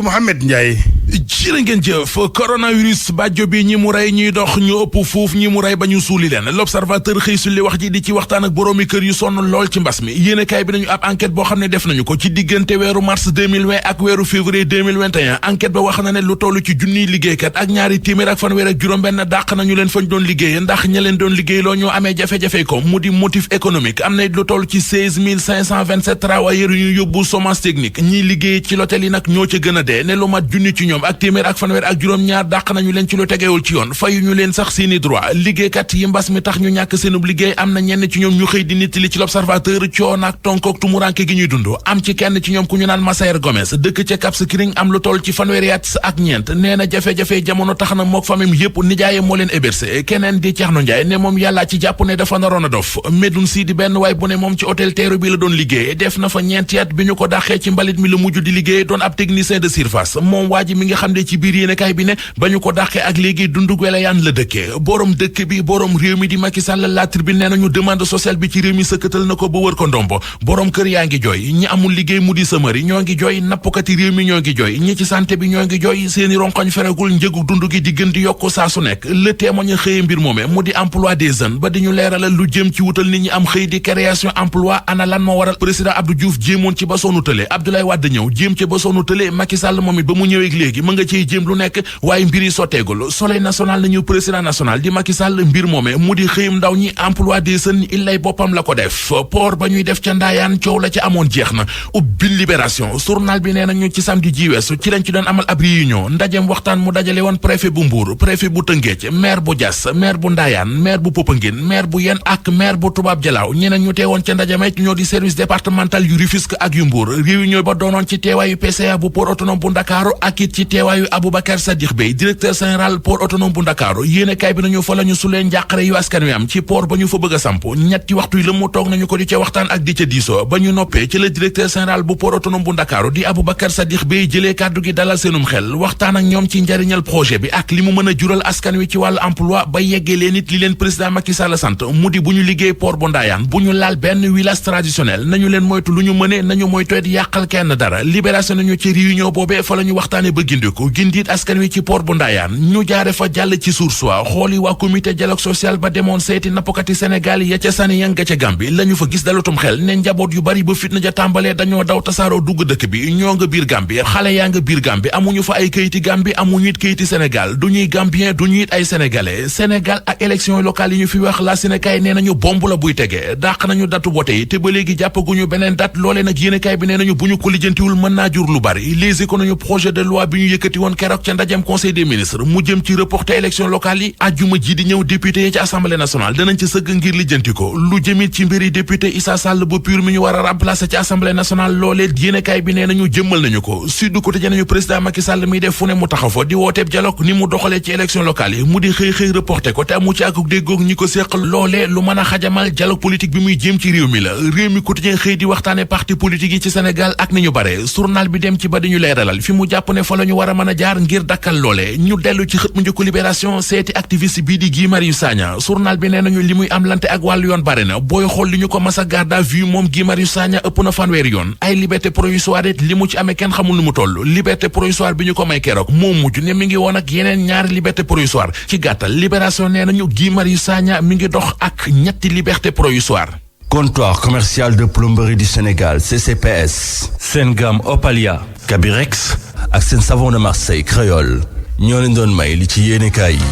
Mohamed Ndiaye. jërë ngeen jëf coronavirus bàjjo bi ñi mu rey ñuy dox ñu ëpp fuuf ñi mu rey ba ñu suuli leen l'observateur xëy sulli wax ji di ci waxtaan ak boroomi kër yu sonn lool ci mbas mi yéenekaay bi nañu ab enquête boo xam ne def nañu ko ci diggante weeru mars 2020 ak weeru février 2021 enquête ba wax na ne lu toll ci junniy liggéeykat ak ñaari téeméer ak fanweer ak juróom-benn dàq nañu leen fañ doon liggéeye ndax ña leen doon liggéey loo ñoo amee jafe-jafe ko mu di motif économique am na lu toll ci 16527 travailleurs yu ñu yóbbu chômage technique ñiy liggéey ci l'hôtel yi nag ñoo ca gën a dee ne lu mat junni ci ñoom ak téeméer ak fanweer ak juróom-ñaar dàq nañu leen ci lu tegewul ci yoon fayu ñu leen sax seeni droit liggéeykat yi mbas mi tax ñu ñàkk seenub liggéey am na ñenn ci ñoom ñu xëy di nittali ci l'observateur coono ak tonkook tumuranke gi ñuy dund am ci kenn ci ñoom ku ñu naan Massaer Gomes dëkk ca Cap Skirring am lu toll ci fanweeri at ak ñeent nee na jafe-jafe jamono tax na mook famille yépp nijaaye moo leen hébergé keneen di Thierno Ndiaye ne moom yàllaa ci jàpp ne dafa naroon a dof Medoune Sy di benn waay bu ne moom ci hôtel Terrou bi la doon liggéey def na fa ñeenti at bi ñu ko dàqee ci mbalit mi la mujj di liggéey doon ab technicien de surface moom waa ji mi nga xam ne ci biir yéenekaay bi ne ba ñu ko dàqee ak léegi dundug welayaan la dëkkee borom dëkk bi borom réew mi di Macky Sall La Tribune nee nañu demande sociale bi ci réew mi sëkkatal na ko ba wër ko ndombo borom kër yaa ngi jooy ñi amul liggéey mu di sëmëri ñoo ngi jooy nappkati réew mi ñoo ngi jooy ñi ci santé bi ñoo ngi jooy seeni ronkoñ feregul njëgu dund gi di gën di yokk saa su nekk Le Témoin xëye mbir moome mu di emploi des jeunes ba di ñu leeralal lu jëm ci wutal nit ñi am xëy di création emploi ana lan moo waral président Abdou Diouf jéemoon ci ba soonu tële Abdoulaye Wade ñëw jéem ci ba soonu tële Macky Sall moom it ba mu ñëwee léegi ma nga ciy jéem lu nekk waaye mbir yi sotteegul Soleil national nañu président national di Macky Sall mbir moome mu di xëyum ndaw ñi emploi des jeunes illay boppam la ko def port ba ñuy def ca Ndaayaan coow la ca amoon jeex na ubbi libération journal bi nee nañu ci samedi ji weesu ci lañ ci doon amal ab réunion ndajem waxtaan mu dajale woon préfet bu Mbour préfet bu Tëngéej maire bu Diass maire bu Ndaayaan maire bu Popenguine maire bu Yène ak maire bu Toubab Jalaaw ñeneen ñu teewoon ca ndajame ñoo di service départemental yu Rufisque ak yu Mbour réunion ba doonoon ci teewaayu PCA bu port autonome bu Ndakaaru ak it ci teewaayu Aboubacar Sadikh Bey directeur général port autonome bu Ndakaaru yéenekaay bi nañu fa la ñu sulee njàqare yu askan wi am ci port ba ñu fa bëgg a samp ñetti waxtu yi la mu toog nañu ko di ca waxtaan ak di ca diisoo ba ñu noppee ci la directeur général bu port autonome bu Ndakaaru di Aboubacar Sadikh Bey jëlee kàddu gi dalal seenum xel waxtaan ak ñoom ci njariñal projet bi ak li mu mën a jural askan wi ci wàllu emploi ba yeggee leen it li leen président Macky Sall sant mu di bu ñu liggéey port bu Ndaayaan bu ñu laal benn village traditionnel nañu leen moytu lu ñu mëne nañu moytu it yàqal kenn dara libération nañu ci réunion boobee fa la ñu waxtaane ba gindiku gindit askan wi ci port bu Ndaayaan ñu jaare fa jàll ci source wa xooli waa comité dialogue social ba demoon seeti nappkati Sénégal ya ca sani yang ga ca Gàmbi la ñu fa gis dalutum xel ne njaboot yu bari ba fitna ja tàmbalee dañoo daw tasaaroo dugg dëkk bi ñoo nga biir Gàmbi xale yaa nga biir Gàmbi amuñu fa ay kayiti Gàmbi amuñu it kayiti Sénégal du ñuy Gambien du ñuy it ay sénégalais Sénégal ak élection locale yi ñu fi wax la Sénégal nee nañu bomb la buy tege dàq nañu datu vote yi te ba léegi jàppaguñu beneen date loolee nag yéenekaay bi nee nañu bu ñu ko lijjantiwul mën naa jur lu bari les économies projet de loi bi ñu yëkkati woon keroog ca ndajem conseil des ministres mu jëm ci reporter élection locale yi ajjuma ji di ñëw député yi ci assemblée nationale danañ ci sëgg ngir lijjanti ko lu jëmit ci mbiri député Issa Sall bu PUR mi ñu war a remplacer ci assemblée nationale loolee yéenekaay bi nee nañu jëmmal nañu ko Sud Quotidien nañu président Macky Sall mi def fu ne mu taxaw fa di wooteeb dialogue ni mu doxalee ci élection locale yi mu di xëy reporter ko te amu ci akuk déggoog ñi ko séq loolee lu mën a xajamal dialogue politique bi muy jëm ci réew mi la réew mi Quotidien xëy di waxtaane parti politique yi ci Sénégal ak ni ñu bare journal bi dem ci ba di ñu leeralal fi mu jàpp ne fa la ñu war a mën a jaar ngir dakkal loole ñu dellu ci xët mu njëkku libération seeti activiste bii di Guy Marius Sagna journal bi nee nañu li muy am lante ak wàllu yoon bare na booy xool li ñu ko mas a garde à vue moom Guy Marius Sagna ëpp na fanweeri yoon ay liberté provisoire it li mu ci amee kenn xamul nu mu toll liberté provisoire bi ñu ko may keroog moo mujj ne mi ngi woon ak yeneen ñaari liberté provisoire ci gàttal libération nee nañu Guy Marius Sagna mi ngi dox ak ñetti liberté provisoire. Comptoir commercial de plomberie du Sénégal CCPS seen gamme Opalia Cabirex ak seen savon de Marseille Créole ñoo leen doon may li ci yéenekaay yi.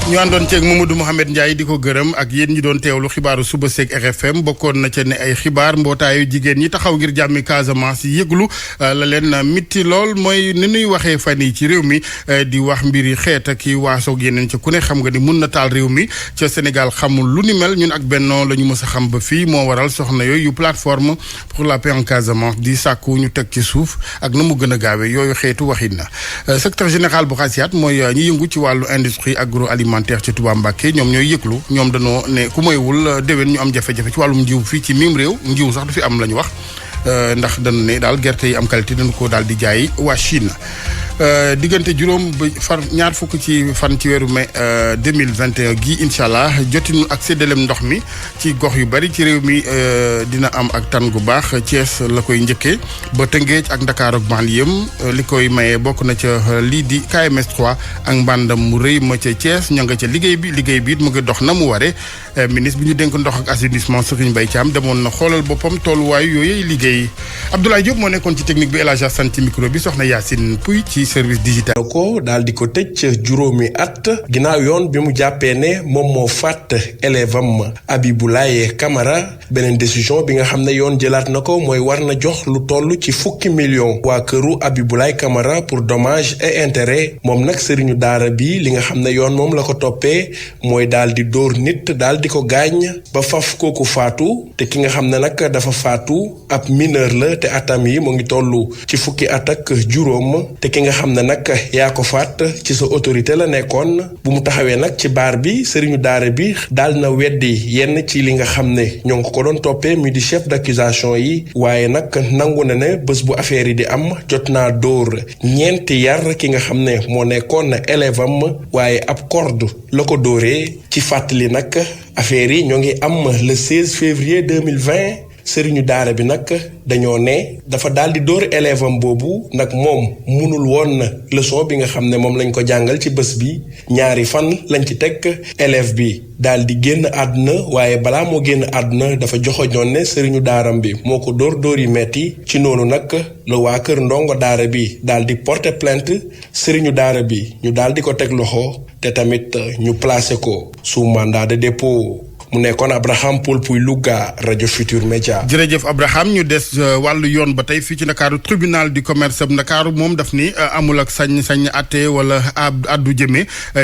ñu àndoon ceeg Mamadou Mohamed Ndiaye di ko gërëm ak yéen ñi doon teewlu xibaaru suba seeg RFM bokkoon na ca ne ay xibaar mbootaayu jigéen ñi taxaw ngir jàmmi Casamance yi yëglu la leen mitti lool mooy ni nuy waxee fan yi ci réew mi di wax mbiri xeet ak i waasoog yeneen ca ku ne xam nga ni mun na taal réew mi ca Sénégal xamul lu ni mel ñun ak Benno la ñu mës a xam ba fii moo waral soxna yooyu yu plateforme pour la paix en Casamance di sàkku ñu teg ci suuf ak na mu gën a gaawee yooyu xeetu waxin na secrétaire général bu xasiyaat mooy ñi yëngu ci wàllu industrie agroalimentaire ci Touba Mbacké ñoom ñooy yëglu ñoom dañoo ne ku moywul déwén ñu am jafe-jafe ci wàllum njiw fii ci mim réew njiw sax du fi am la ñu wax ndax dañu ne daal gerte yi am qualité dañu ko daal di jaay waa Chine diggante juróom ba ñaar fukk ci fan ci weeru mai 2021 gi incha allah jotinu ak séddaleem ndox mi ci gox yu bari ci réew mi dina am ak tan gu baax Thiès la koy njëkkee ba Tëngéej ak Dakar ak banlieue li koy maye bokk na ca lii di KMS 3 ak mbàndam mu rëy ma ca Thiès ña nga ca liggéey bi it mu ngi dox na mu ware ministre bi ñu dénk ndox ak assainissement Serigne Mbaye Thiam demoon na xoolal boppam tolluwaayu yooyu liggéey Abdoulaye Diop moo nekkoon ci technique bi El Hadj Assane ci micro bi soxna Yacine Pouy ci service digital. ko daal di ko tëj juróomi at ginnaaw yoon bi mu jàppee ne moom moo fàtt élève am Abiboulaye Camara beneen décision bi nga xam ne yoon jëlaat na ko mooy war na jox lu toll ci fukki million waa këru Abiboulaye Camara pour dommages et intérêts moom nag sëriñu daara bi li nga xam ne yoon moom la ko toppee mooy daal di dóor nit daal di ko gaañ ba faf kooku faatu te ki nga xam ne nag dafa faatu ab mineur la te atam yi mu ngi toll ci fukki at ak juróom te ki nga xam ne nag yaa ko faat ci sa autorité la nekkoon bu mu taxawee nag ci baar bi sëriñu daara bi daal na weddi yenn ci li nga xam ne ñoo ngi ko doon toppee mu di chef d'accusation yi waaye nag nangu na ne bés bu affaire yi di am jot naa dóor ñeenti yar ki nga xam ne moo nekkoon élève am waaye ab corde la ko dóoree ci fàttali nag affaire yi ñoo ngi am le 16 février 2020 sëriñu daara bi nag dañoo ne dafa daal di dóor élève am boobu nag moom munul woon leçon bi nga xam ne moom lañ ko jàngal ci bés bi ñaari fan lañ ci teg élève bi daal di génn àdduna waaye balaa moo génn àdduna dafa joxoñoon ne sëriñu daaram bi moo ko dóor yi metti ci noonu nag la waa kër ndongo daara bi daal di porter plainte sëriñu daara bi ñu daal di ko teg loxo te tamit ñu placé ko sous mandat de dépôt. mu nekkoon Abraham Paul Puy Louga rajo Futur Média. jërëjëf Abraham ñu des wàllu yoon ba tey fii ci Ndakaaru tribunal du commerce bu Ndakaaru moom daf ni amul ak sañ atte wala addu jëme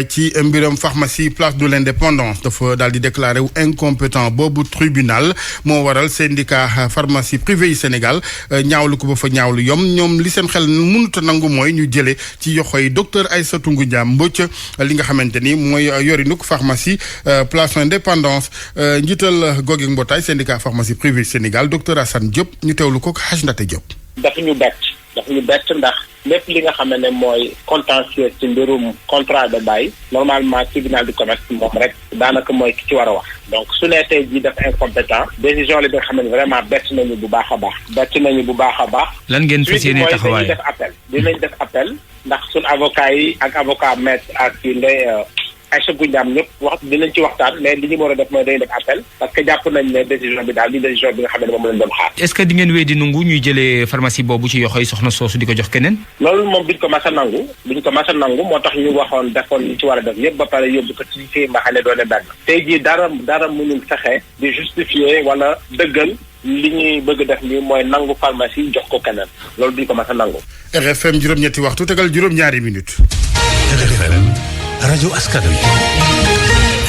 ci mbiram pharmacie place de l'indépendance dafa daal di déclaré wu incompétent boobu tribunal moo waral syndicat pharmacie privée yi Sénégal ñaawlu ko ba fa ñaawlu ñoom li seen xel mënut a nangu mooy ñu jëlee ci yoxoy docteur Aïssatou Ngoudiam Mbodj li nga xamante ni mooy yorinuk pharmacie place de l'indépendance. njiital googu mbootaay syndicat pharmacie privée Sénégal docteur Assane Diop ñu teewlu ko Hadj Ndate Diop. dafa ñu bett ndax lépp li nga xam ne mooy contentieux ci mbirum contrat de bail normalement tribunal du commerce moom rek daanaka mooy ki ci war a wax donc su nee tey jii dafa incompétent décision la bi nga xam ne vraiment bett nañu bu baax a baax. lan ngeen fas yéene taxawaay dinañ def appel ndax suñu avocat yi ak avocat maître ak Ndeye Aïssatou Ngoudiam ñëpp dinañ ci waxtaan mais li ñu war a def mooy day def appel parce que jàpp nañ ne décision bi daal di décision bi nga xam ne moom lañ doon xaar. est-ce que di ngeen wéy di nangu ñuy jëlee pharmacie boobu ci yoxoy soxna soosu di ko jox keneen. loolu moom duñ ko mas a nangu moo tax ñu waxoon defoon li ci war a def yëpp ba pare yóbbu ko ci fii mbaxale doone benn tey jii dara mënul fexe di justifier wala dëggal li ñuy bëgg def nii mooy nangu pharmacie jox ko keneen loolu duñ ko mas a nangu. RFM juróom-ñetti waxtu tegal juróom-ñaari minutes. RFM rajo askan wi.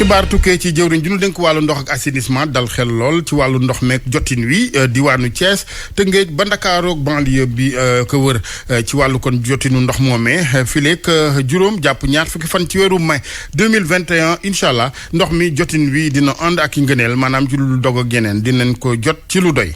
xibaar tukkee ci jëwriñ ji ñu dénk wàllu ndox ak assainissement dal xel lool ci wàllu ndox meek jotin wi diwaanu Thiès Tëngéej ba Ndakaaru ak banlieue bi ko wër ci wàllu kon jotinu ndox moomee fileek juróom jàpp ñaar fukki fan ci weeru mai 2021 incha allah ndox mi jotin wi dina ànd ak i ngëneel maanaam ci lu dog ak yeneen dinañ ko jot ci lu doy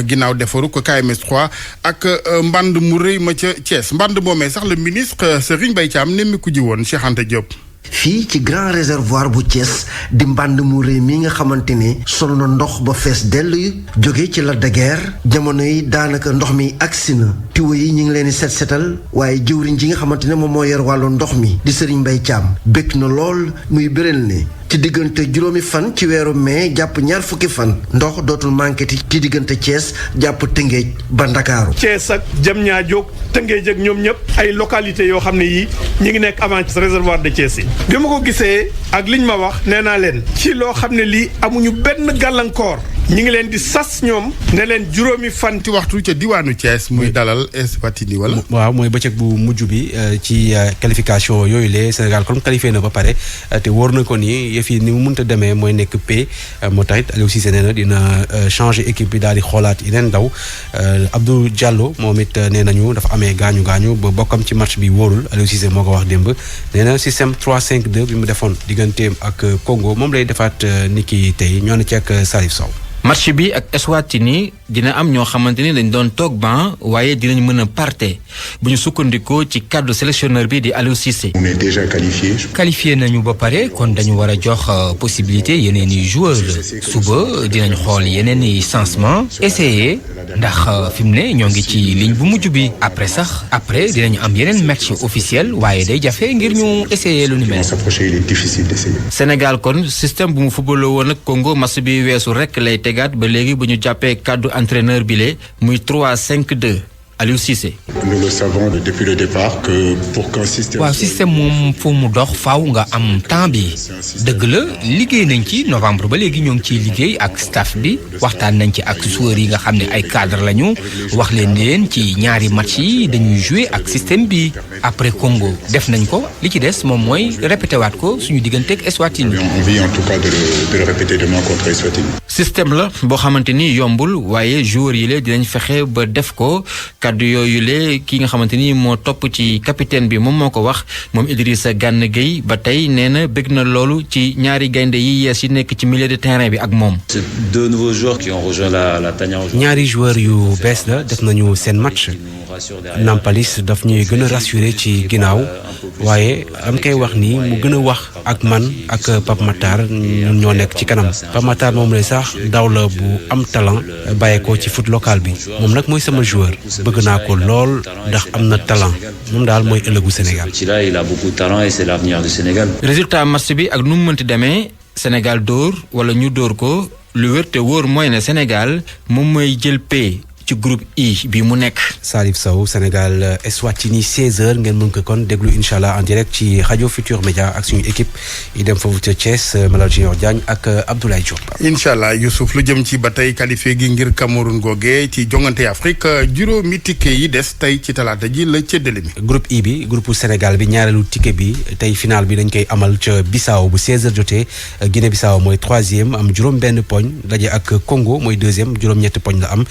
ginnaaw defaru ko KMS 3 ak mband mu rëy ma ca Thiès mband moomee sax le ministre Serigne Mbaye Thiam nemmiku ji woon Cheikh Anta Diop. fii ci grand réservoir bu Thiès di mbànd mu réy mi nga xamante ne sol na ndox ba fees dell jóge ci Lac de Guiers jamono yi daanaka ndox mi agsi na tiwo yi ñu ngi leen di setal waaye jëwriñ ji nga xamante ne moom moo yor wàllu ndox mi di Serigne Mbaye Thiam bëgg na lool muy béral ne ci diggante juróomi fan ci weeru mai jàpp ñaar fukki fan ndox dootul manqué ci diggante Thiès jàpp Tëngéej ba Ndakaaru. Thiès ak Diamniadio Tëngéej ak ñoom ñëpp ay localités yoo xam ne yii ñi ngi nekk avant réservoir de Thiès yi. bi ma ko gisee ak liñ ma wax nee naa leen ci loo xam ne lii amuñu benn gàllankoor ñi ngi leen di sas ñoom ne leen juróomi fan. ci waxtu ca diwaanu Thiès muy dalal Eswatini wala. waaw mooy bëccëg bu mujj bi ci qualification yooyu la Sénégal comme qualifié na ba pare te wóor na ko ni yëf yi ni mu mënta demee mooy nekk P moo taxit Aliou Cissé nee na dina changer équipe bi daal di xoolaat yeneen ndaw Abdou Diallo moom it nee nañu dafa amee gaañu ba bokkam ci match bi wóorul Aliou Cissé moo ko wax démb nee na système 3-5-2 bi mu defoon digganteem ak Congo moom lay defaat niki tey ñoo na ci ak Salif Sow. match bi ak Eswatini dina am ñoo xamante ni dañ doon toog ban waaye dinañ mën a parte bu ñu sukkandikoo ci cadre sélectionneur bi di Aliou Cissé. On est déjà qualifié nañu ba pare kon dañu war a jox possibilité yeneen i joueurs suba dinañ xool yeneen i changement essayer ndax fi mu ne ñoo ngi ci ligne bu mujj bi après dinañu am yeneen match officiel waaye day jafe ngir ñu essayer lu ni mel. Sénégal kon système bu mu footballoo woon ak Congo match bi weesu rek lay tegaat ba léegi bu ñu jàppee kàddu entraîneur bi le muy 3-5-2 Aliou Cissé. Nous le savons depuis le départ que pour qu'un système. waaw système moom fu mu dox faaw nga am temps bi dëgg la liggéey nañ ci novembre ba léegi ñoo ngi ciy liggéey ak staff bi waxtaan nañ ci ak joueurs yi nga xam ne ay cadre lañu wax leen ci ñaari match yi dañuy jouer ak système bi après Congo def nañ ko li ci des moom mooy répété waat ko suñu digganteeg Eswatini. On vient en tout cas de le répéter demain contre Eswatini. système la boo xamante ni yombul waaye joueurs yi la dinañ fexe ba def ko. kaddu yooyu le ki nga xamante ni moo topp ci capitaine bi moom moo ko wax moom Idrissa Gana Gueye ba tey nee na bëgg na loolu ci ñaari gaynde yi yees yi nekk ci milieu de terrain bi ak moom. deux nouveaux joueurs qui ont rejoint la tanière. ñaari joueurs yu bees la def nañu seen match Nampalis daf ñuy gën a rassurer ci ginnaaw waaye am koy wax ni mu gën a wax ak man ak Pape Matar ñun ñoo nekk ci kanam Pape Matar moom la sax daw la bu am talent bàyyeekoo ci foot local bi moom nag mooy sama joueur bëgg naa ko lool ndax am na talent moom daal mooy ëllëgu Sénégal. il a beaucoup de talent et c'est l'avenir du Sénégal. résultat match bi ak nu mu mënti demee Sénégal dóor wala ñu dóor ko lu wér te wóor mooy ne Sénégal moom mooy jël paie ci groupe I bi mu nekk. Salif Sow Sénégal Eswatini 16h ngeen mën ko kon déglu incha allah en direct ci rajo Futur Média ak suñu équipe yi dem foofu ca Thiès Malal Junior Diagne ak Abdoulaye Diop. incha allah Youssouf lu jëm ci ba tey qualifié gi ngir Cameroun googee ci jongante Afrique juróomi ticket yi des tey ci talaata ji la cëddale mi. groupe I bi groupe Sénégal bi ñaareelu ticket bi tey final bi dañ koy amal ca Bissau bu 16h jotee Guinée Bissau mooy 3e am juróom-benn poñ daje ak Congo mooy 2e juróom-ñetti poñ la am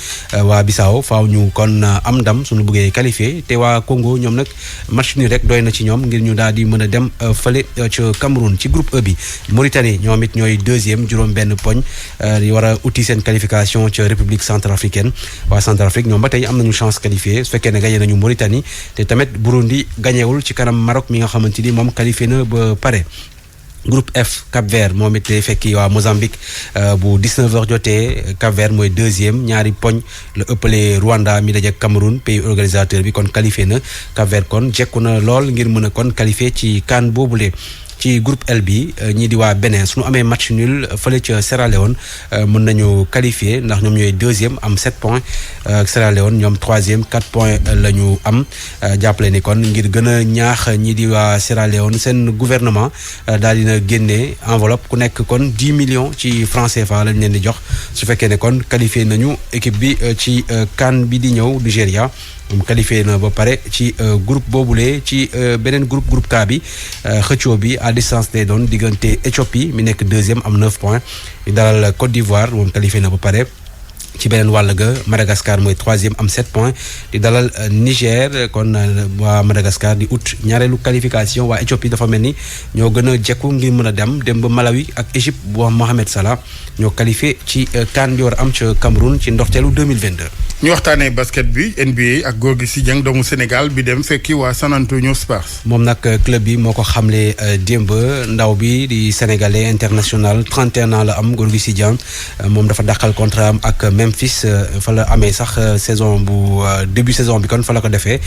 waa Bissau faaw ñu kon am ndam suñu bëggee qualifié te waa Congo ñoom nag match ni rek doy na ci ñoom ngir ñu daal di mën a dem fële ca Cameroun ci groupe E bi Mauritanie ñoom it ñooy 2e juróom-benn poñ di war a uti seen qualification ca République centrafricaine waa Centrafrique ñoom ba tey am nañu chance qualifié su fekkee ne gagné nañu Mauritanie te tamit Burundi gagnéwul ci kanam Maroc mi nga xamante ni moom qualifié na ba pare. groupe F Cap-Vert moom it day fekki waa Mozambique bu 19h jotee Cap-Vert mooy 2e ñaari poñ la ëppale Rwanda mi daje Cameroun pays organisateur bi kon qualifié na Cap-Vert kon jekku na lool ngir mën a kon qualifié ci CAN boobule. ci groupe L bi ñii di waa Bénin suñu amee match nul fële ca Sierra Leone mën nañu qualifié ndax ñoom ñooy 2e am 7 points Sierra Leone ñoom 3e 4 points la ñu am jàppale ni kon ngir gën a ñaax ñii di waa Sierra Leone seen gouvernement daal dina génnee enveloppe ku nekk kon 10 millions ci francs CFA lañ leen di jox su fekkee ne kon qualifié nañu équipe bi ci CAN bi di ñëw Nigéria moom qualifié na ba pare ci groupe boobule ci beneen groupe K bi xëccoo bi à distance lay doon diggante Éthiopie mi nekk 2e am 9 points di dalal Côte d'Ivoire moom qualifié na ba pare ci beneen wàll ga Madagascar mooy 3e am 7 points di dalal Niger kon waa Madagascar di ut ñaareelu qualification waa Éthiopie dafa mel ni ñoo gën a jekku ngir mën a dem ba Malawi ak Égypte bu Mohamed Salah ñoo qualifié ci CAN bi war a am ca Cameroun ci ndorteelu 2022. ñu waxtaanee basket bi NBA ak Gorgui Sy Dieng doomu Sénégal bi dem fekki waa San Antonio Spurs. moom nag club bi moo ko xamle démb ndaw bi di sénégalais international 31 ans la am Gorgui Sy Dieng moom dafa dàqal contrat am ak Memphis fa la amee sax saison bu début saison bi kon fa la ko defee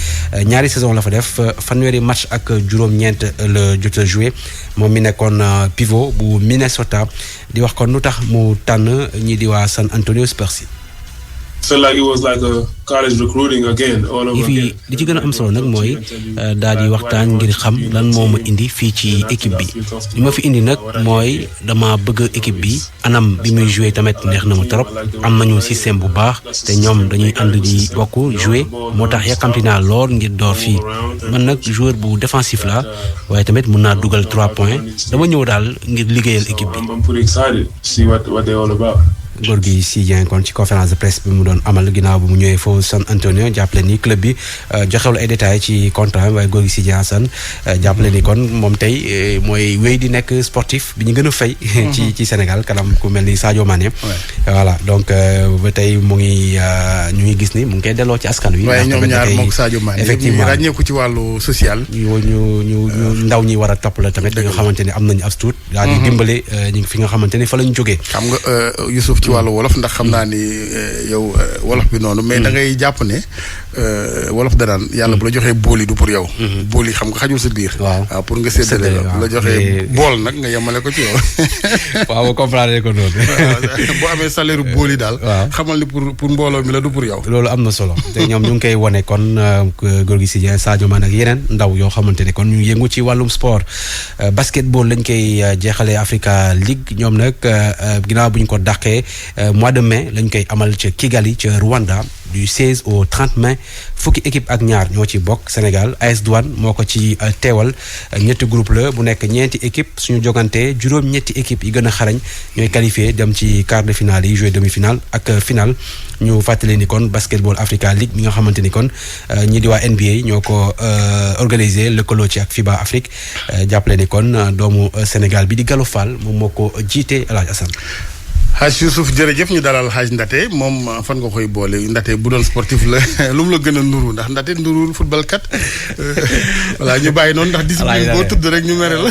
ñaari saison la fa def fanweeri match ak juróom-ñeent la jot a joué moom mi nekkoon pivot bu Minnesota di wax kon lu tax mu tànn ñii di waa San Antonio Spurs yi. li ci gën a am solo nag mooy daal di waxtaan ngir xam lan moo ma indi fii ci équipe bi li ma fi indi nag mooy dama bëgg équipe bi anam bi muy joué tamit neex na ma trop am nañu système bu baax te ñoom dañuy ànd di bokk joué moo tax yàkkamti naa lool ngir door fii man nag joueur bu défensif la waaye tamit mun naa dugal 3 points dama ñëw daal ngir liggéeyal équipe bi. Gorgui Sy Dieng kon ci conférence de presse bi mu doon amal ginnaaw bi mu ñëwee foofu San Antonio jàppale ni club bi joxewul ay détails ci contrat waaye Gorgui Sy Dieng Assane jàppale ni kon moom tey mooy wéy di nekk sportif bi ñu gën a fay ci Sénégal kanam ku mel ni Sadio Mané. voilà donc ba tey mu ngi ñu ngi gis ni mu ngi koy delloo ci askan wi. waaye ñoom ñaar moom Sadio Mané effectivement ràññeeku ci wàllu social. ñu ndaw ñi war a topp la tamit. nga xamante ni am nañu as tuut. daal di dimbale ñi fi nga xamante ni fa lañ jógee. xam nga Youssouf ci wàllu wolof ndax xam naa ni yow wolof bi noonu. mais da ngay jàpp ne wolof da daan yàlla bu la joxee bool yi du pour yow. bool yi xam nga xajul sa biir. waaw pour nga séddale la bu la joxee bool nag nga yemale ko ci yow. waaw comprendre ko noonu. boo amee salaire bool yi daal. xamal ni pour mbooloo mi la du pour yow. loolu am na solo te ñoom ñu ngi koy wane kon Gorgui Sy Dieng Sadio Mané ak yeneen ndaw yoo xamante ne kon ñu yëngu ci wàllum sport basketball lañ koy jeexalee Africa League ñoom nag ginnaaw bu ñu ko dàqee mois de mai lañ koy amal ca Kigali ca Rwanda du 16 au 30 mai fukki équipe ak ñaar ñoo ci bokk Sénégal AS Douane moo ko ci teewal ñetti groupe la bu nekk ñeenti équipe suñu jogantee juróom-ñetti équipe yi gën a xarañ ñooy qualifié dem ci quart de finale yi joué demi-finale ak finale ñu fàttali ni kon basketball Africa League mi nga xamante ni kon ñi di waa NBA ñoo ko organisé lëkkaloo ci ak FIBA Afrique jàppale ni kon doomu Sénégal bi di Gallo Fall moom moo ko jiite El Hadj Assane. Hadj Youssouf jërëjëf ñu dalal Hadj Ndaté moom fan nga koy boole Ndaté bu doon sportif la lu mu la gën a nuru ndax Ndaté nurul football kat voilà ñu bàyyi noonu ndax discipline boo tudd rek ñu mere la.